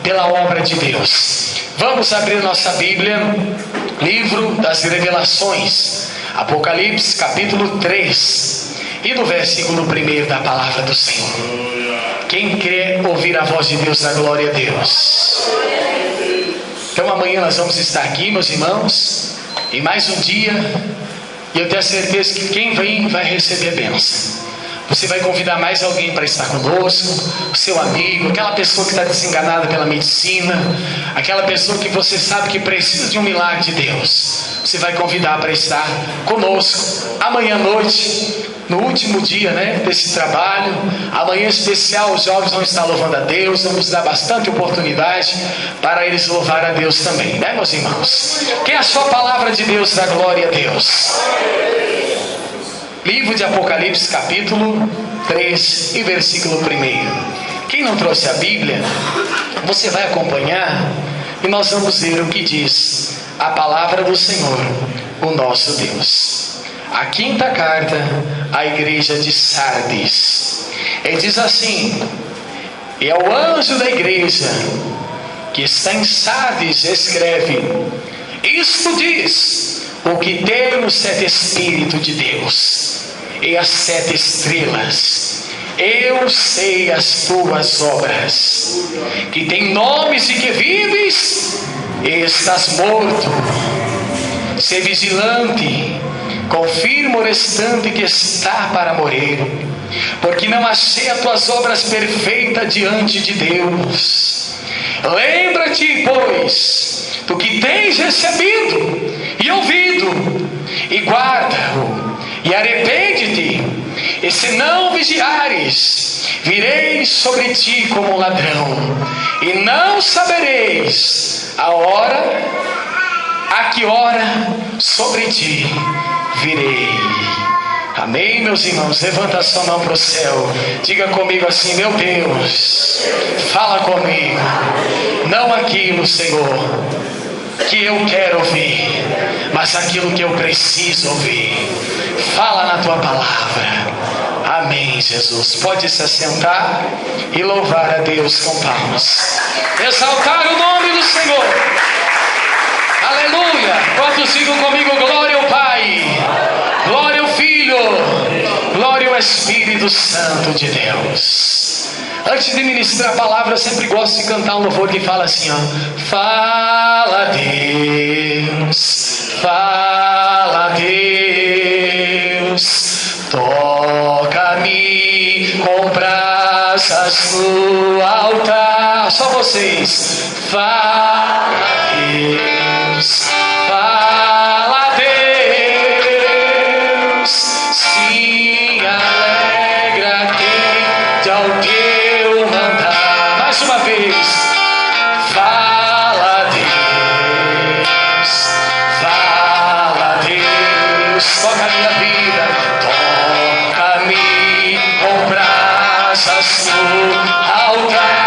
pela obra de Deus. Vamos abrir nossa Bíblia, livro das Revelações, Apocalipse capítulo 3, e no versículo 1 da palavra do Senhor. Quem quer ouvir a voz de Deus, dá glória a Deus. Então amanhã nós vamos estar aqui, meus irmãos, em mais um dia, e eu tenho certeza que quem vem vai receber bênção. Você vai convidar mais alguém para estar conosco, o seu amigo, aquela pessoa que está desenganada pela medicina, aquela pessoa que você sabe que precisa de um milagre de Deus. Você vai convidar para estar conosco amanhã à noite, no último dia, desse trabalho. Amanhã especial, os jovens vão estar louvando a Deus. Vamos dar bastante oportunidade para eles louvar a Deus também, meus irmãos? Quem achou a palavra de Deus, dá glória a Deus. Livro de Apocalipse capítulo 3 e versículo 1. Quem não trouxe a Bíblia, você vai acompanhar e nós vamos ver o que diz a palavra do Senhor, o nosso Deus. A quinta carta à igreja de Sardes. Ele diz assim: e ao anjo da igreja que está em Sardes escreve: isto diz o que tem os 7 Espíritos de Deus e as 7 estrelas. Eu sei as tuas obras, que tem nomes e que vives e estás morto. Sê vigilante, confirma o restante que está para morrer, porque não achei as tuas obras perfeitas diante de Deus. Lembra-te, pois, do que tens recebido e ouvido, e guarda-o, e arrepende-te. E se não vigiares, virei sobre ti como um ladrão, e não sabereis a que hora sobre ti virei. Amém, meus irmãos? Levanta a sua mão para o céu, diga comigo assim: meu Deus, fala comigo, não aquilo, Senhor, que eu quero ouvir, mas aquilo que eu preciso ouvir. Fala na tua palavra. Amém, Jesus. Pode se assentar e louvar a Deus com palmas, exaltar o nome do Senhor. Aleluia. Quantos digam comigo: glória ao Pai, glória ao Filho, glória ao Espírito Santo de Deus. Antes de ministrar a palavra, eu sempre gosto de cantar um louvor que fala assim, fala Deus, fala Deus, toca-me com brasas no altar. Só vocês. Fala Deus, fala Deus, se alegra quem de ao teu mandar. Mais uma vez. Fala Deus, fala Deus, toca a minha vida, toca-me com brasas no altar.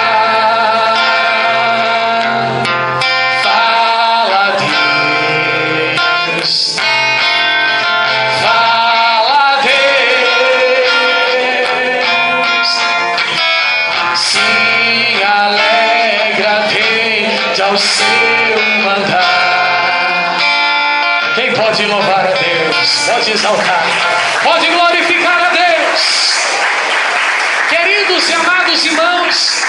Ao seu mandar. Quem pode louvar a Deus? Pode exaltar, pode glorificar a Deus. Queridos e amados irmãos,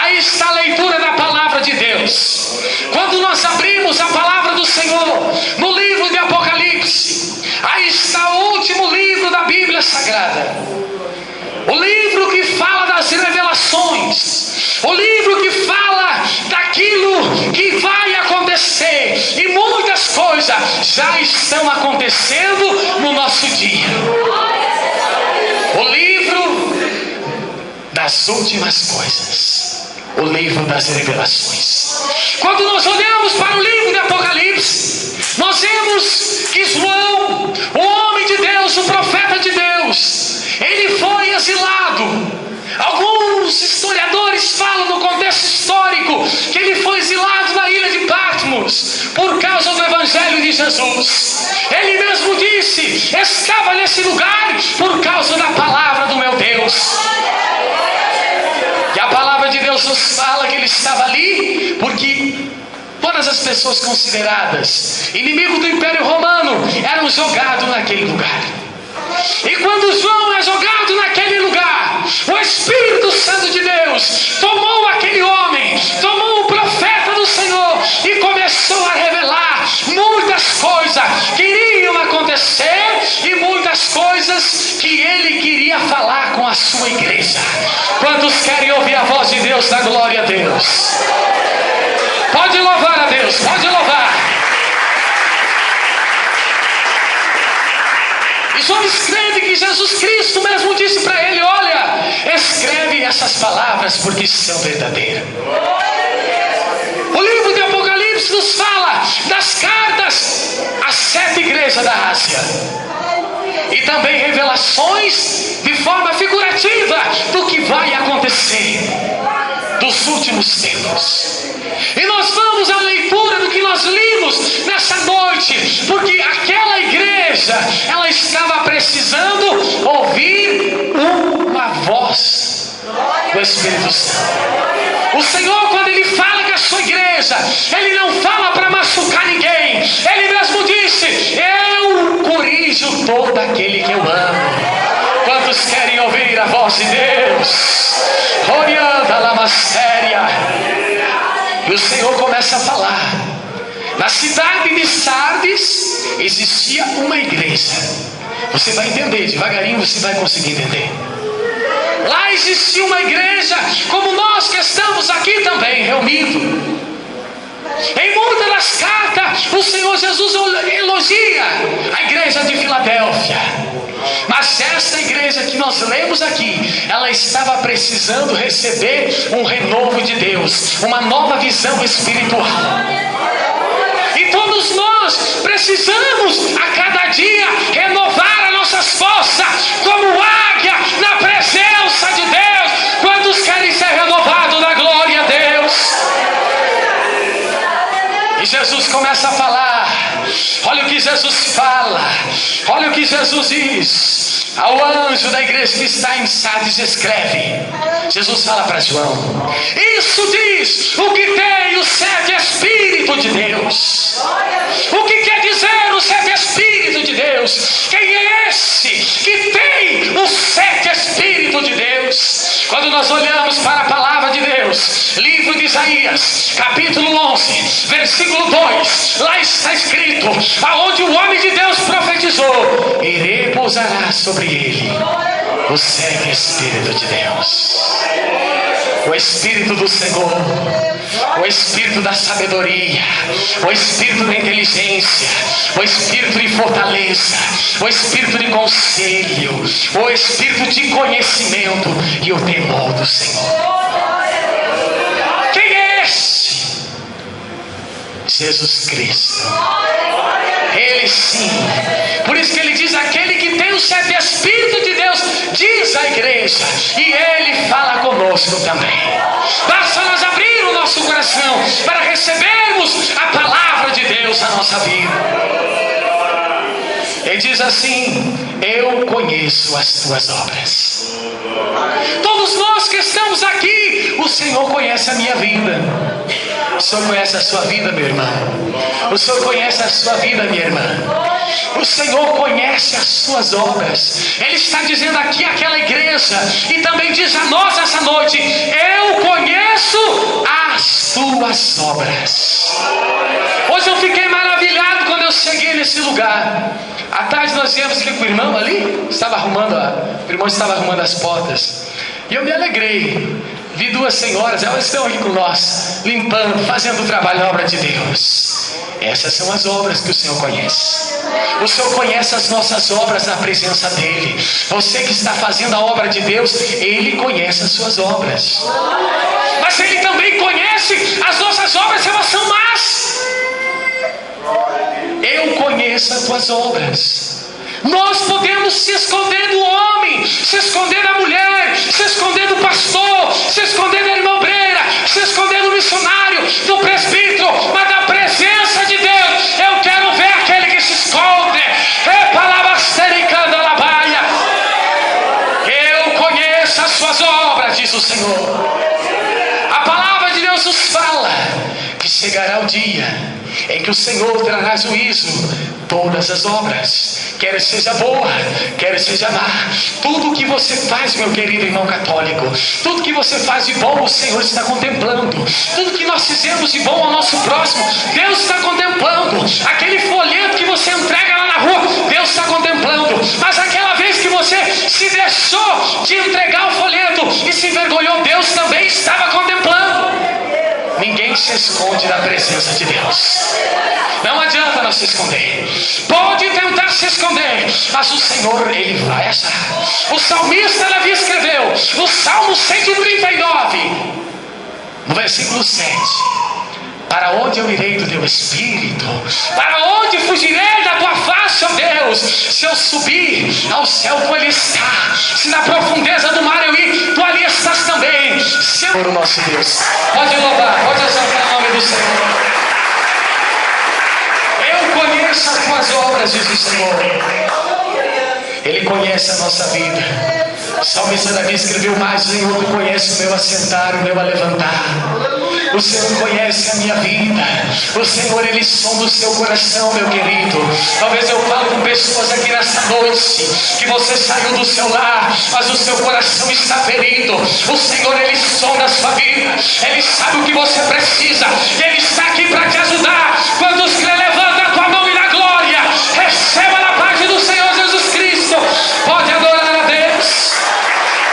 aí está a leitura da palavra de Deus. Quando nós abrimos a palavra do Senhor no livro de Apocalipse, aí está o último livro da Bíblia Sagrada, o livro que fala das revelações, o livro que fala daquilo que vai acontecer, e muitas coisas já estão acontecendo no nosso dia. O livro das últimas coisas, o livro das revelações. Quando nós olhamos para o livro de Apocalipse, nós vemos que João, o homem de Deus, o profeta de Deus, ele foi exilado. Alguns historiadores falam no contexto histórico que ele foi exilado na ilha de Patmos por causa do Evangelho de Jesus. Ele mesmo disse: estava nesse lugar por causa da palavra do meu Deus. E a palavra de Deus nos fala que ele estava ali porque todas as pessoas consideradas inimigo do Império Romano eram jogados naquele lugar. E quando João é jogado naquele lugar, o Espírito Santo de Deus tomou aquele homem, tomou o profeta do Senhor e começou a revelar muitas coisas que iriam acontecer e muitas coisas que ele queria falar com a sua igreja. Quantos querem ouvir a voz de Deus? Da glória a Deus. Pode louvar a Deus, pode louvar. E João escreve que Jesus Cristo mesmo disse para ele: olha, escreve essas palavras porque são verdadeiras. O livro de Apocalipse nos fala das cartas às 7 igrejas da Ásia. E também revelações de forma figurativa do que vai acontecer dos últimos tempos. E nós vamos à leitura do que nós limos nessa noite, porque aquela igreja, ela estava precisando ouvir uma voz do Espírito Santo. O Senhor, quando Ele fala com a sua igreja, Ele não fala para machucar ninguém. Ele mesmo disse: eu corrijo todo aquele que eu amo. Quantos querem ouvir a voz de Deus? Orianda lama séria. E o Senhor começa a falar. Na cidade de Sardes existia uma igreja. Você vai entender, devagarinho você vai conseguir entender. Lá existia uma igreja, como nós que estamos aqui também reunidos. Em muitas das cartas, o Senhor Jesus elogia a igreja de Filadélfia. Mas essa igreja que nós lemos aqui, ela estava precisando receber um renovo de Deus, uma nova visão espiritual. E todos nós precisamos a cada dia renovar as nossas forças, como águia na presença de Deus. Quantos querem ser renovados na glória a Deus? E Jesus começa a falar. Olha o que Jesus fala. Olha o que Jesus diz ao anjo da igreja que está em Sardes. Escreve. Jesus fala para João: isso diz o que tem os 7 Espíritos de Deus. O que quer dizer os 7 Espíritos de Deus? Quem é esse que tem os 7 Espíritos de Deus? Quando nós olhamos para a palavra de Deus, livro de Isaías, capítulo 11, versículo 2, lá está escrito, aonde o homem de Deus profetizou: e repousará sobre ele o 7 Espírito de Deus. O Espírito do Senhor, o Espírito da sabedoria, o Espírito da inteligência, o Espírito de fortaleza, o Espírito de conselho, o Espírito de conhecimento e o temor do Senhor. Quem é esse? Jesus Cristo. Ele sim. Por isso que ele diz: aquele que tem os 7 Espíritos de Deus, diz a igreja, e ele fala conosco também. Basta nós abrir o nosso coração para recebermos a palavra de Deus na nossa vida. Ele diz assim: eu conheço as tuas obras. Todos nós que estamos aqui, o Senhor conhece a minha vida. O Senhor conhece a sua vida, meu irmão. O Senhor conhece a sua vida, minha irmã. O Senhor conhece as suas obras. Ele está dizendo aqui àquela igreja, e também diz a nós essa noite: eu conheço as tuas obras. Hoje eu fiquei maravilhado quando eu cheguei nesse lugar. À tarde nós viemos aqui com o irmão ali, o irmão estava arrumando as portas. E eu me alegrei. Vi 2 senhoras, elas estão aqui com nós, limpando, fazendo o trabalho na obra de Deus. Essas são as obras que o Senhor conhece. O Senhor conhece as nossas obras na presença dEle. Você que está fazendo a obra de Deus, Ele conhece as suas obras. Mas Ele também conhece as nossas obras se elas são más. Eu conheço as tuas obras. Nós podemos se esconder do homem, se esconder da mulher, se esconder do pastor, se esconder da irmã obreira, se esconder do missionário, do presbítero, mas da presença de Deus eu quero ver aquele que se esconde. Eu conheço as suas obras, diz o Senhor. A palavra de Deus nos fala chegará o dia em que o Senhor trará juízo todas as obras, quer seja boa, quer seja má. Tudo que você faz, meu querido irmão católico, tudo que você faz de bom, o Senhor está contemplando. Tudo que nós fizemos de bom ao nosso próximo, Deus está contemplando. Aquele folheto que você entrega lá na rua, Deus está contemplando. Mas aquela vez que você se deixou de entregar o folheto e se envergonhou, Deus também estava contemplando. Ninguém se esconde da presença de Deus. Não adianta nós se esconder. Pode tentar se esconder, mas o Senhor, Ele vai achar. O salmista Davi escreveu no Salmo 139, no versículo 7: para onde eu irei do teu Espírito? Para onde fugirei da tua face, ó Deus? Se eu subir ao céu, tu ali está. Se na profundeza do mar eu ir, tu ali estás também. Senhor, o nosso Deus, pode louvar, pode exaltar o nome do Senhor. Eu conheço as tuas obras, diz o Senhor. Ele conhece a nossa vida. O salmista Davi escreveu mais: o Senhor, tu conhece o meu assentar, o meu levantar. O Senhor conhece a minha vida. O Senhor, Ele sonda o seu coração, meu querido. Talvez eu fale com pessoas aqui nessa noite, que você saiu do seu lar, mas o seu coração está ferido. O Senhor, Ele sonda a sua vida. Ele sabe o que você precisa. Ele está aqui para te ajudar. Quando os crê, levanta a tua mão e na glória receba da parte do Senhor Jesus Cristo. Pode adorar a Deus,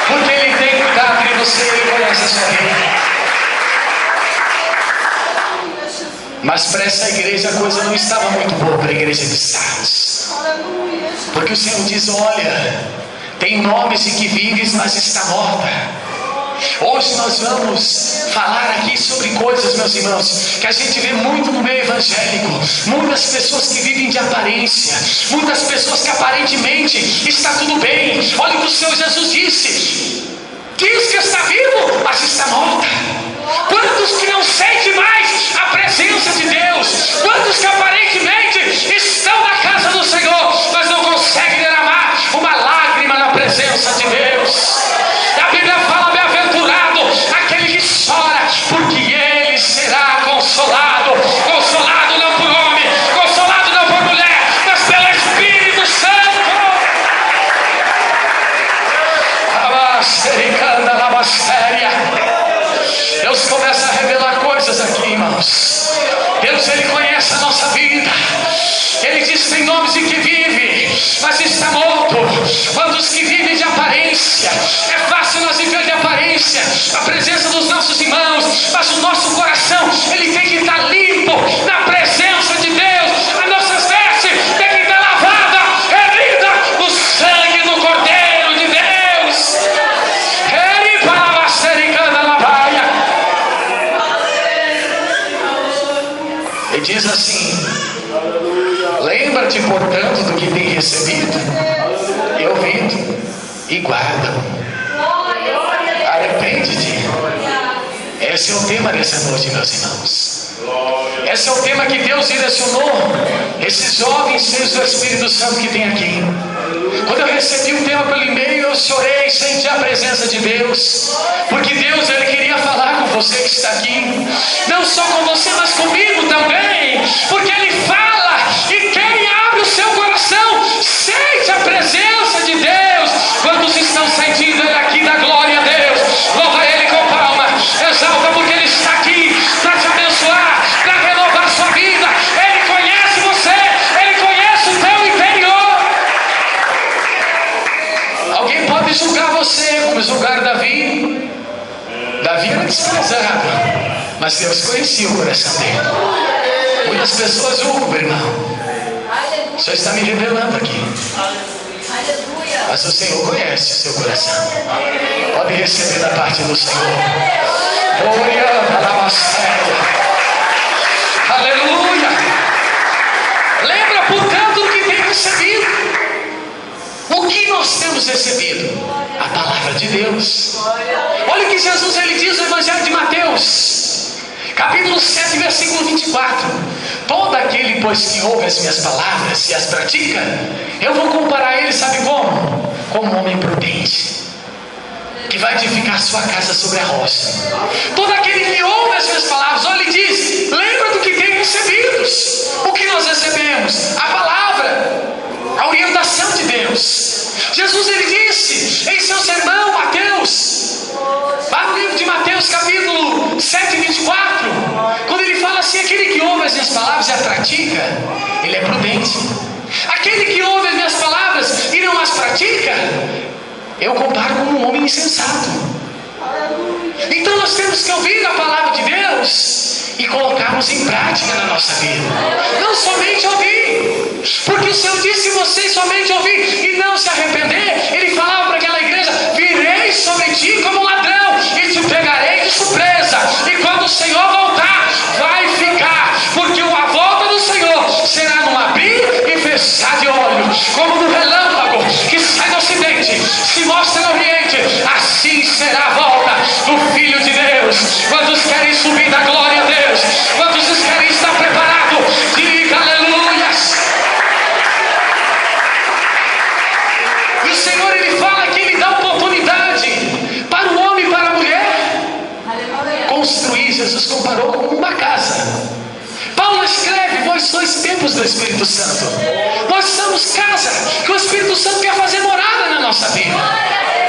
porque Ele tem cuidado de você. Ele conhece a sua vida. Mas para essa igreja a coisa não estava muito boa, para a igreja de Sardes. Porque o Senhor diz: olha, tem nomes de que vives, mas está morta. Hoje nós vamos falar aqui sobre coisas, meus irmãos, que a gente vê muito no meio evangélico. Muitas pessoas que vivem de aparência, muitas pessoas que aparentemente está tudo bem. Olha o que o Senhor Jesus disse: diz que está vivo, mas está morta. Quantos que não sentem mais a presença de Deus? Quantos que aparentemente estão na casa do Senhor, mas não conseguem derramar uma lágrima na presença de Deus? A Bíblia fala: bem-aventurado aquele que chora, porque ele será consolado. Consolado não por homem, consolado não por mulher, mas pelo Espírito Santo. Deus começa a revelar coisas aqui, irmãos. Deus, Ele conhece a nossa vida. Ele diz: tem nomes de que vive, mas está morto. Quando os que vivem de aparência, é fácil nós viver de aparência, a presença dos nossos irmãos, mas o nosso coração, ele tem que estar limpo na presença de Deus. As nossas vestes tem que estar lavada, remida no sangue do Cordeiro de Deus. Ele para sericana na baia. Ele diz assim: lembra-te, portanto, do que tem recebido e ouvido, e guarda. Arrepende-te. Esse é o tema dessa noite, meus irmãos. Esse é o tema que Deus direcionou esses jovens cheios do Espírito Santo que tem aqui. Quando eu recebi o tema pelo e-mail, eu chorei, senti a presença de Deus, porque Deus, Ele queria falar com você que está aqui, não só com você, mas comigo também, porque Ele fala e quem abre o seu coração sente a presença de Deus. Quantos estão sentindo Ele aqui? Da glória a Deus, louva Ele com palma, exalta, porque Ele está aqui para te abençoar, para renovar sua vida. Ele conhece você, Ele conhece o teu interior. Alguém pode julgar você, como julgar Davi. Davi era desprezado, mas Deus conhecia o coração dele. Muitas pessoas julgam, meu irmão. O Senhor está me revelando aqui, mas o Senhor conhece o seu coração. Pode receber da parte do Senhor. Aleluia. Lembra, portanto, do que tem recebido. O que nós temos recebido? A palavra de Deus. Olha o que Jesus, Ele diz no Evangelho de Mateus, capítulo 7, versículo 24: todo aquele, pois, que ouve as minhas palavras e as pratica, eu vou comparar ele, sabe como? Como um homem prudente, que vai edificar sua casa sobre a rocha. Todo aquele que ouve as minhas palavras, olha, Ele diz: lembra do aquele que ouve as minhas palavras e a pratica, ele é prudente. Aquele que ouve as minhas palavras e não as pratica, eu comparo como um homem insensato. Então nós temos que ouvir a palavra de Deus e colocarmos em prática na nossa vida. Não somente ouvir, porque o Senhor disse: se vocês somente ouvir e não se arrepender, Ele falava para aquela igreja: virei sobre ti como ladrão e te pegarei de surpresa. E quando o Senhor voltar, vai ficar, porque a volta do Senhor será num abrir e fechar de olhos, como no relâmpago que sai do ocidente, se mostra no oriente. Assim será a volta do Filho de Deus. Quantos querem subir da glória a Deus? Quantos querem estar preparados? Diga aleluias. E o Senhor, Ele fala que Ele dá oportunidade para o homem e para a mulher construir. Jesus comparou com uma casa. Paulo escreve: vós sois templos do Espírito Santo. Nós somos casa que o Espírito Santo quer fazer morada na nossa vida.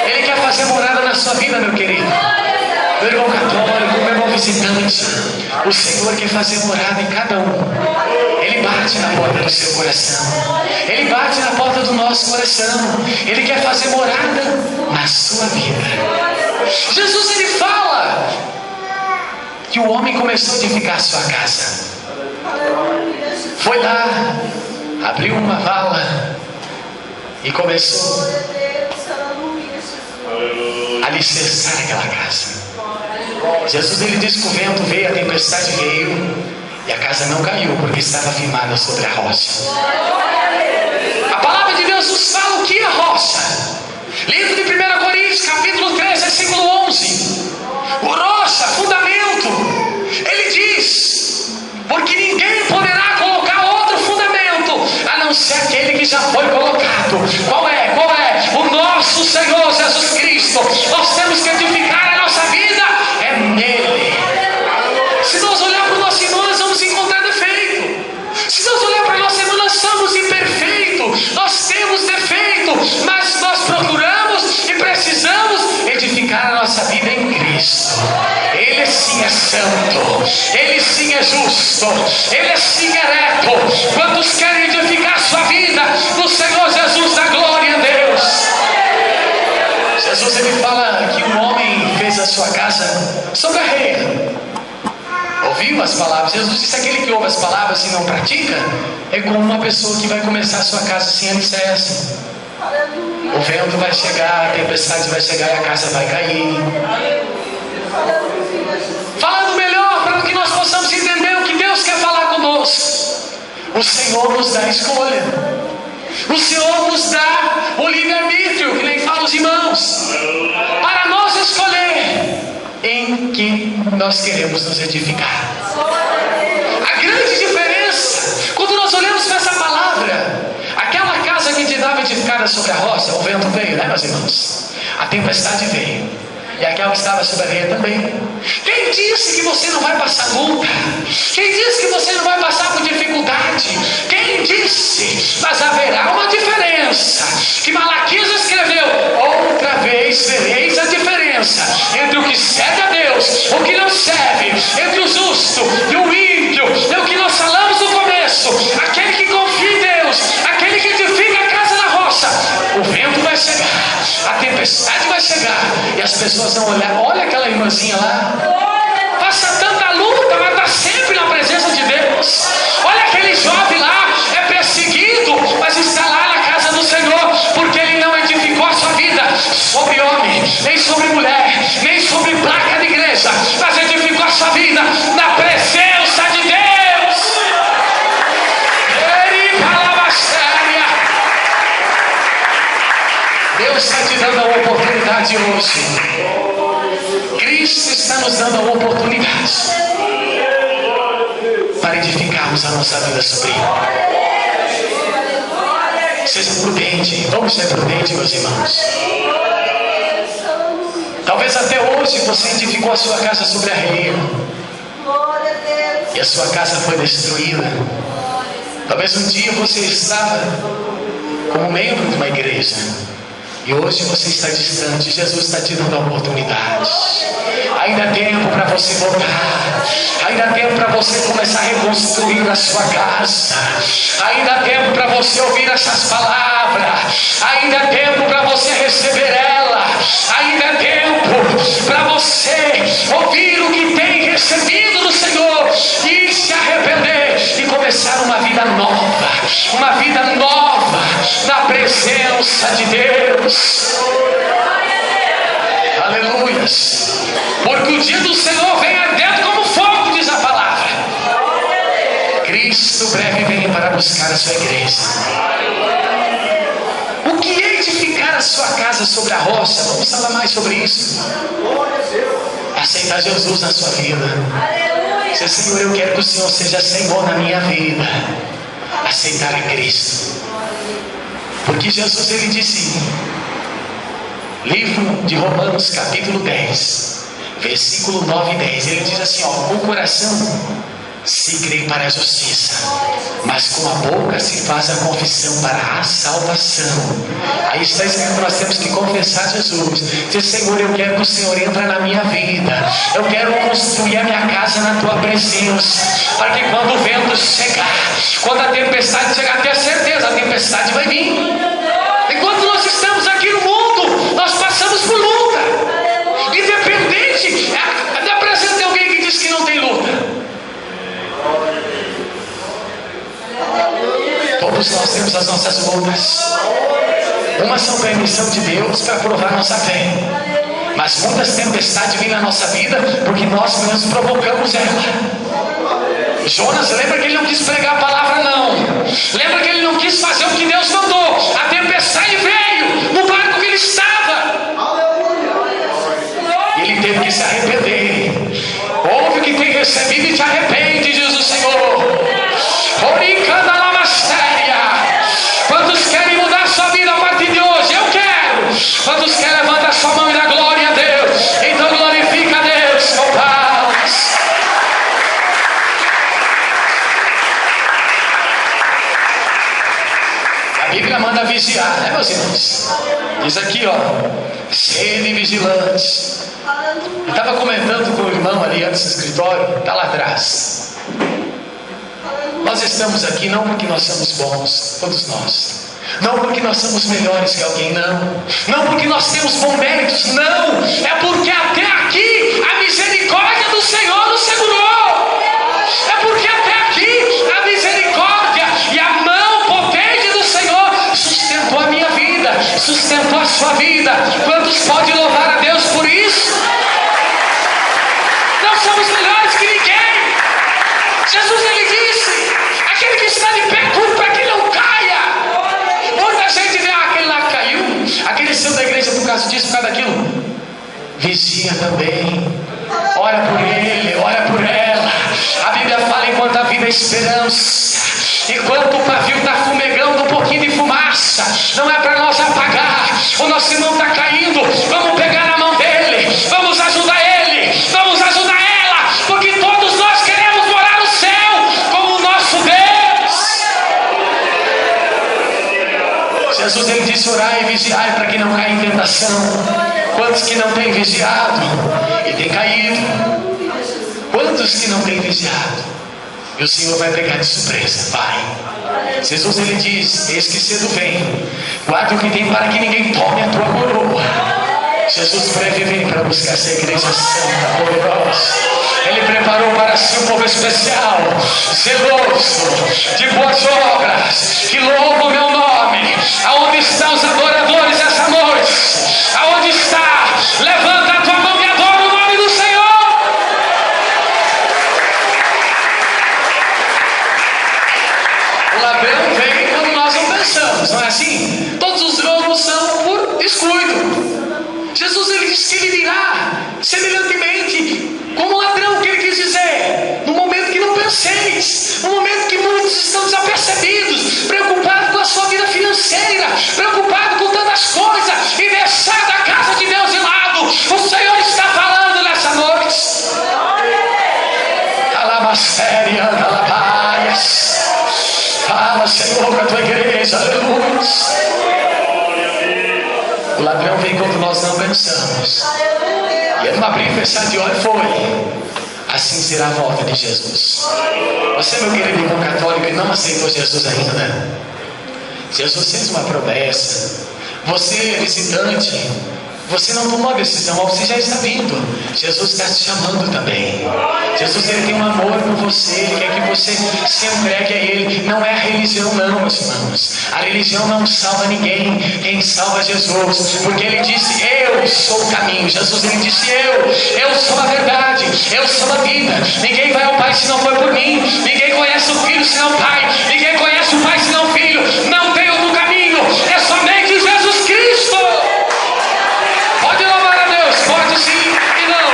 Ele quer fazer morada na sua vida, meu querido. Meu irmão católico, meu irmão visitante, o Senhor quer fazer morada em cada um. Ele bate na porta do seu coração. Ele bate na porta do nosso coração. Ele quer fazer morada na sua vida. Jesus, Ele fala que o homem começou a edificar a sua casa. Foi lá, abriu uma vala e começou a alicerçar aquela casa. Jesus, Ele disse que o vento veio, a tempestade veio e a casa não caiu, porque estava firmada sobre a rocha. A palavra de Deus nos fala o que é a rocha. Livro de 1 Coríntios, capítulo 3, versículo 11. O rocha, fundamento. Ele diz: porque ninguém poderá colocar outro fundamento a não ser aquele que já foi colocado. Qual é? Qual é? O nosso Senhor Jesus Cristo. Nós temos que edificar a nossa vida é nele. Se nós olhar para o nosso irmão, nós vamos encontrar defeito. Se nós olhar para a nossa irmã, nós somos imperfeitos. Nós temos defeito, mas nós procuramos e precisamos edificar a nossa vida em Cristo. Ele sim é santo, Ele sim é justo, Ele sim é reto. Quantos querem edificar sua vida no Senhor Jesus da glória a Deus? Jesus, Ele fala que um homem fez a sua casa sobre a areia. Ouviu as palavras? Jesus disse: aquele que ouve as palavras e não pratica é como uma pessoa que vai começar a sua casa sem alicerce. O vento vai chegar, a tempestade vai chegar e a casa vai cair. Falando melhor, para que nós possamos entender o que Deus quer falar conosco. O Senhor nos dá a escolha. O Senhor nos dá o livre-arbítrio, que nem falam os irmãos, para nós escolher em que nós queremos nos edificar. A grande diferença, quando nós olhamos para essa palavra, aquela casa que estava edificada sobre a rocha, o vento veio, né, meus irmãos? A tempestade veio. E aquela que estava sobre a areia também. Quem disse que você não vai passar luta? Quem disse que você não vai passar por dificuldade? Quem disse? Mas haverá uma diferença. Que Malaquias escreveu: outra vez vereis a diferença entre o que serve a Deus, o que não serve, entre o justo e o ímpio. É o que nós falamos no começo. Aquele que confia em Deus, aquele que edifica a casa na rocha, o vento vai chegar, a tempestade vai chegar e as pessoas vão olhar: olha aquela irmãzinha lá, passa tanta luta, mas está sempre na presença de Deus. Olha aquele jovem lá, é perseguido, mas está lá na casa do Senhor, porque ele não edificou a sua vida sobre homem, nem sobre mulher, nem sobre placa de igreja, mas edificou a sua vida na presença de Deus. Deus está te dando a oportunidade hoje. Cristo está nos dando a oportunidade para edificarmos a nossa vida sobre Ele. Seja prudente, vamos ser prudentes, meus irmãos. Talvez até hoje você edificou a sua casa sobre a areia e a sua casa foi destruída. Talvez um dia você estava como membro de uma igreja e hoje você está distante. Jesus está te dando a oportunidade. Ainda há tempo para você voltar. Ainda Ainda há tempo para você começar a reconstruir a sua casa. Ainda há tempo para você ouvir essas palavras. Ainda há tempo para você receber ela. Ainda há tempo para você ouvir o que tem recebido do Senhor e se arrepender e começar uma vida nova. Uma vida nova na presença de Deus. Aleluias. Porque o dia do Senhor vem ardendo como fogo, diz a palavra. Cristo breve vem para buscar a sua igreja. O que é edificar a sua casa sobre a rocha? Vamos falar mais sobre isso. Aceitar Jesus na sua vida. Dizer, Senhor, eu quero que o Senhor seja Senhor na minha vida. Aceitar a Cristo. Porque Jesus, ele disse, livro de Romanos, capítulo 10, versículo 9 e 10, ele diz assim, ó, o coração se crê para a justiça, mas com a boca se faz a confissão para a salvação. Aí está escrito que nós temos que confessar Jesus. Dizer, Senhor, eu quero que o Senhor entre na minha vida. Eu quero construir a minha casa na tua presença, para que quando o vento chegar, quando a tempestade chegar, tenha certeza, a tempestade vai vir. Enquanto nós estamos aqui no mundo, nós passamos por luta. Independente, até presente tem alguém que diz que não tem luta. Todos nós temos as nossas lutas. Umas são permissão de Deus para provar nossa fé, mas muitas tempestades vêm na nossa vida porque nós mesmos provocamos ela. Jonas, lembra que ele não quis pregar a palavra, não. Lembra que ele não quis fazer o que Deus mandou. A tempestade veio no barco que ele estava. Ele teve que se arrepender. Ouve o que tem recebido e te arrepende, diz o Senhor. Quantos querem mudar sua vida a partir de hoje? Eu quero. Quantos querem levantar sua mão e dar glória a Deus? Então glorifica a Deus com palmas. A Bíblia manda vigiar, né, meus irmãos? Diz aqui, ó, sede vigilante. Eu estava comentando com o irmão ali antes do escritório, está lá atrás. Nós estamos aqui não porque nós somos bons, todos nós. Não porque nós somos melhores que alguém, não. Não porque nós temos bons méritos, não. É porque até aqui a misericórdia do Senhor nos segurou. É porque até aqui a misericórdia e a mão potente do Senhor sustentou a minha vida, sustentou a sua vida. Quantos podem louvar a Deus por isso? Não somos melhores que ninguém. Jesus, ele disse, aquele que está de pé, cuide para que não caia. Muita gente vê, aquele lá caiu, aquele seu da igreja por causa disso, por causa daquilo. Vigia também, ora por ele, ora por ela. A Bíblia fala, enquanto a vida é esperança, enquanto o pavio está fumegando um pouquinho de fumaça, não é para nós apagar. O nosso irmão está caindo, vamos pegar na mão dele, vamos ajudar ele, vamos ajudar ela, porque todos nós queremos morar no céu como o nosso Deus. Jesus, ele disse, orai e vigiai para que não caia em tentação. Quantos que não têm vigiado e têm caído? Quantos que não têm vigiado? E o Senhor vai pegar de surpresa, vai. Jesus, ele diz, eis que cedo vem, guarda o que tem para que ninguém tome a tua coroa. Jesus breve vem para buscar essa igreja santa, poderosa. Ele preparou para si um povo especial, zeloso, de boas obras, que louva o meu nome. Aonde estão os adoradores essa noite? Aonde está? Levanta a tua mão e adora o nome do Senhor. O ladrão vem quando nós não pensamos, não é assim? Todos os roubos são por descuido. Jesus, ele disse que ele virá semelhantemente como ladrão, que ele quis dizer, no momento que não penseis, no momento que muitos estão desapercebidos, preocupados com a sua vida financeira, preocupados com tantas coisas, e deixar da casa de Deus de lado. O Senhor está falando nessa noite. Alabastéria, alabaias. Fala, Senhor, com a tua igreja, aleluia. O ladrão vem quando nós não pensamos. E é num abrir e fechar de olho foi. assim será a volta de Jesus. Você, meu querido irmão católico, que não aceitou Jesus ainda, Jesus fez uma promessa. Você, visitante, você não tomou a decisão, mas você já está vindo. Jesus está te chamando também. Jesus, ele tem um amor por você. Ele quer que você se entregue a Ele. Não é a religião não, meus irmãos. A religião não salva ninguém. Quem salva é Jesus. Porque Ele disse, eu sou o caminho. Jesus, Ele disse, eu sou a verdade, eu sou a vida. Ninguém vai ao Pai se não for por mim. Ninguém conhece o Filho senão o Pai. Ninguém conhece o Pai senão o Filho. Não tem outro caminho. É somente Jesus Cristo. Pode louvar a Deus, pode sim e não.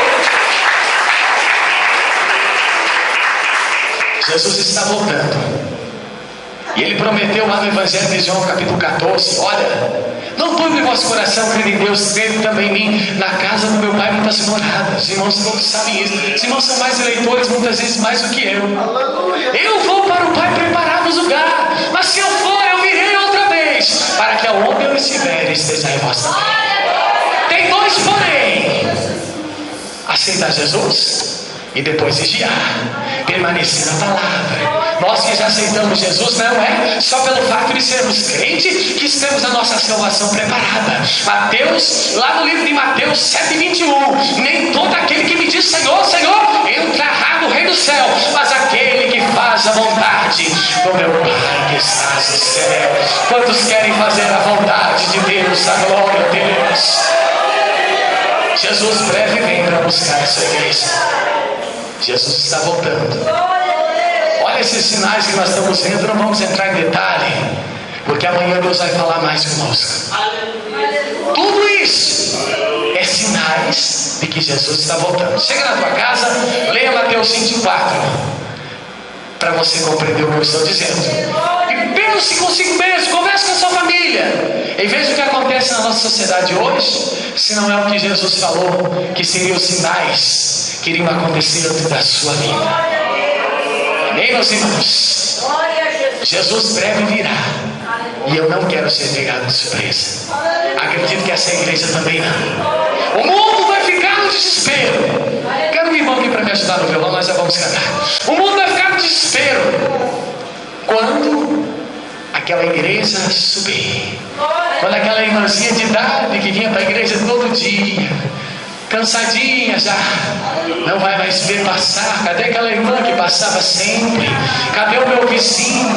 Jesus está voltando. E Ele prometeu lá no Evangelho de João, capítulo 14, olha, não turbe o vosso coração, crede em Deus, crede também em mim. Na casa do meu Pai muitas moradas. Os irmãos todos sabem isso. Os irmãos são mais eleitores, muitas vezes mais do que eu. Eu vou para o Pai preparar-vos lugar. Mas se eu for, eu virei outra vez, para que aonde eu estiver, estejais vós também. Tem dois porém: aceitar Jesus e depois vigiar, permanecer na palavra. Nós que já aceitamos Jesus, não é só pelo fato de sermos crentes que temos a nossa salvação preparada. Mateus, lá no livro de Mateus 7,21, nem todo aquele que me diz Senhor, Senhor, entrará no reino do céu, mas aquele que faz a vontade do meu Pai que está no céu. Quantos querem fazer a vontade de Deus, a glória a Deus? Jesus breve vem para buscar a sua igreja. Jesus está voltando. Olha esses sinais que nós estamos vendo. Não vamos entrar em detalhe, porque amanhã Deus vai falar mais conosco. Tudo isso é sinais de que Jesus está voltando. Chega na tua casa, leia Mateus 24, para você compreender o que eu estou dizendo. E pense consigo mesmo, converse com a sua família, e veja o que acontece na nossa sociedade hoje, se não é o que Jesus falou, que seriam os sinais que iriam acontecer dentro da sua vida. Amém, meus irmãos? Jesus breve virá, e eu não quero ser pegado de surpresa. Acredito que essa igreja também não. O mundo vai ficar no desespero. Quero um irmão aqui para me ajudar no violão, nós já vamos cantar. O mundo vai ficar no desespero quando aquela igreja subir. Quando aquela irmãzinha de idade que vinha para a igreja todo dia, cansadinha já, não vai mais ver passar. Cadê aquela irmã que passava sempre? Cadê o meu vizinho?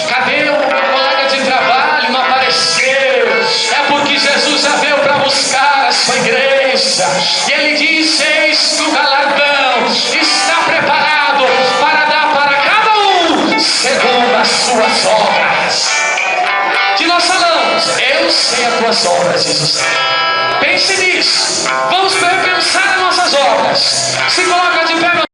Cadê o meu colega de trabalho? Não apareceu. É porque Jesus já veio para buscar a sua igreja, e Ele diz, eis que o galardão está preparado para dar para cada um segundo as suas obras. Que nós falamos, eu sei as tuas obras, Jesus. Pense nisso. Vamos pensar nas nossas obras. Se coloca de pé.